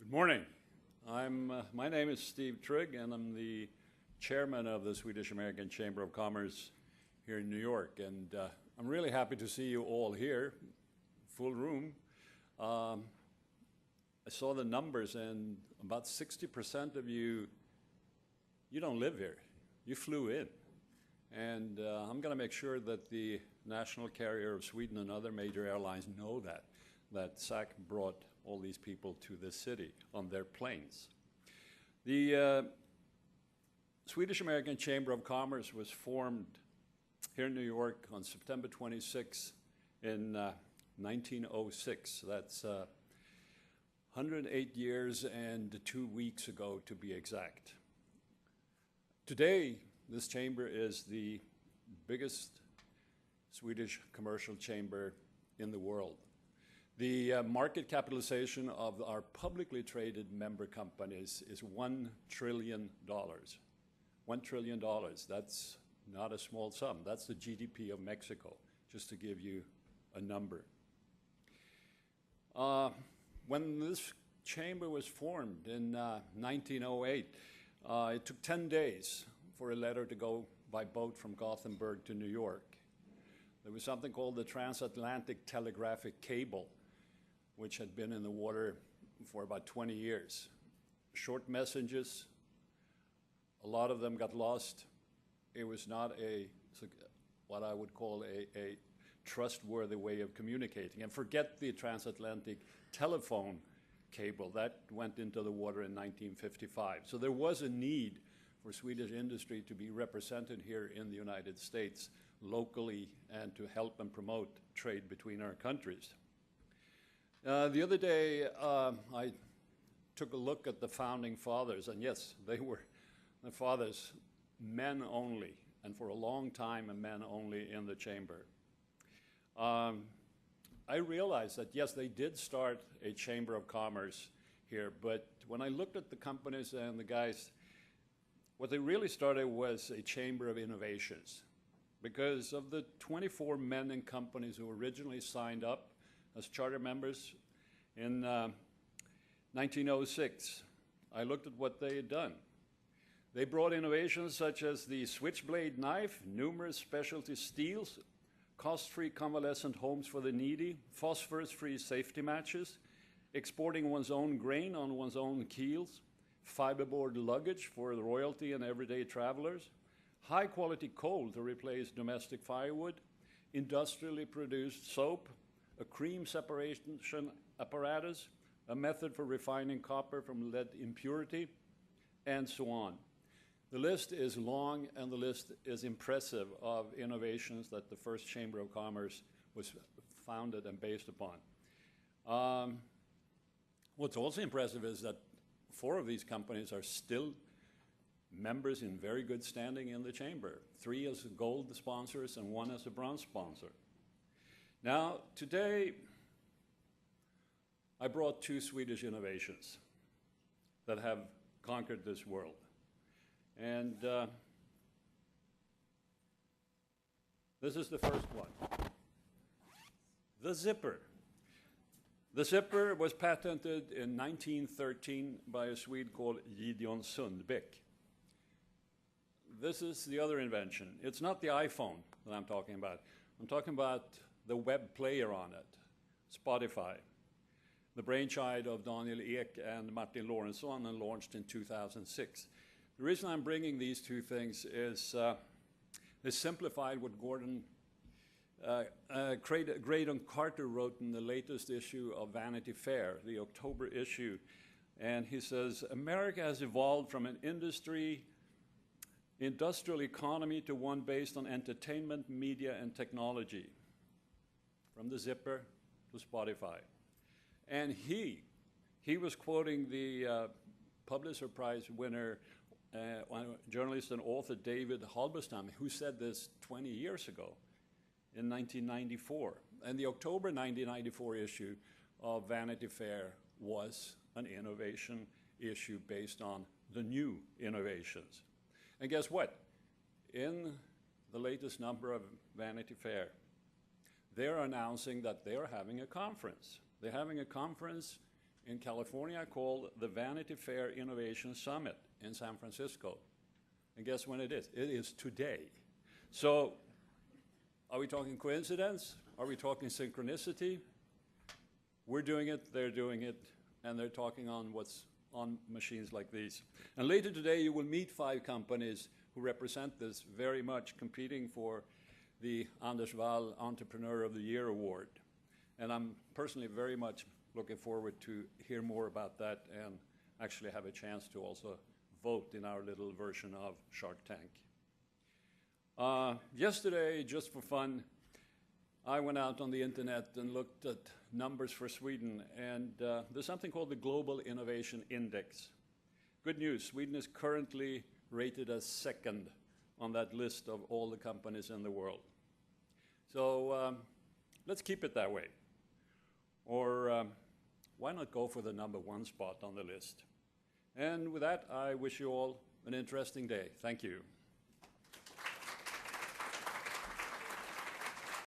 Good morning. My name is Steve Trygg, and I'm the chairman of the Swedish-American Chamber of Commerce here in New York. And I'm really happy to see you all here, full room. I saw the numbers, and about 60% of you don't live here. You flew in. And I'm going to make sure that the national carrier of Sweden and other major airlines know that SACC brought all these people to this city on their planes. The Swedish-American Chamber of Commerce was formed here in New York on September 26 in 1906. That's 108 years and 2 weeks ago, to be exact. Today, this chamber is the biggest Swedish commercial chamber in the world. The market capitalization of our publicly traded member companies is $1 trillion. $1 trillion, that's not a small sum. That's the GDP of Mexico, just to give you a number. When this chamber was formed in 1908, it took 10 days for a letter to go by boat from Gothenburg to New York. There was something called the transatlantic telegraphic cable, which had been in the water for about 20 years. Short messages, a lot of them got lost. It was not what I would call a trustworthy way of communicating. And forget the transatlantic telephone cable. That went into the water in 1955. So there was a need for Swedish industry to be represented here in the United States locally and to help and promote trade between our countries. The other day, I took a look at the founding fathers, and yes, they were the fathers, men only, and for a long time, men only in the chamber. I realized that, yes, they did start a chamber of commerce here, but when I looked at the companies and the guys, what they really started was a chamber of innovations. Because of the 24 men and companies who originally signed up as charter members in 1906, I looked at what they had done. They brought innovations such as the switchblade knife, numerous specialty steels, cost-free convalescent homes for the needy, phosphorus-free safety matches, exporting one's own grain on one's own keels, fiberboard luggage for the royalty and everyday travelers, high-quality coal to replace domestic firewood, industrially produced soap, a cream separation apparatus, a method for refining copper from lead impurity, and so on. The list is long and the list is impressive of innovations that the first Chamber of Commerce was founded and based upon. What's also impressive is that 4 of these companies are still members in very good standing in the chamber, 3 as gold sponsors and 1 as a bronze sponsor. Now, today, I brought 2 Swedish innovations that have conquered this world. And this is the first one, the zipper. The zipper was patented in 1913 by a Swede called Gideon Sundbeck. This is the other invention. It's not the iPhone that I'm talking about. I'm talking about the web player on it, Spotify, the brainchild of Daniel Ek and Martin Lorentzon, and launched in 2006. The reason I'm bringing these 2 things is they simplified what Graydon Carter wrote in the latest issue of Vanity Fair, the October issue. And he says, America has evolved from an industrial economy to one based on entertainment, media, and technology. From the zipper to Spotify. And he was quoting the Pulitzer Prize winner, journalist and author David Halberstam, who said this 20 years ago in 1994. And the October 1994 issue of Vanity Fair was an innovation issue based on the new innovations. And guess what? In the latest number of Vanity Fair, they're announcing that they're having a conference. They're having a conference in California called the Vanity Fair Innovation Summit in San Francisco. And guess when it is? It is today. So are we talking coincidence? Are we talking synchronicity? We're doing it, they're doing it, and they're talking on what's on machines like these. And later today you will meet 5 companies who represent this, very much competing for the Anders Wall Entrepreneur of the Year award. And I'm personally very much looking forward to hear more about that and actually have a chance to also vote in our little version of Shark Tank. Yesterday, just for fun, I went out on the internet and looked at numbers for Sweden, and there's something called the Global Innovation Index. Good news, Sweden is currently rated as 2nd on that list of all the companies in the world. So let's keep it that way. Or why not go for the #1 spot on the list? And with that, I wish you all an interesting day. Thank you.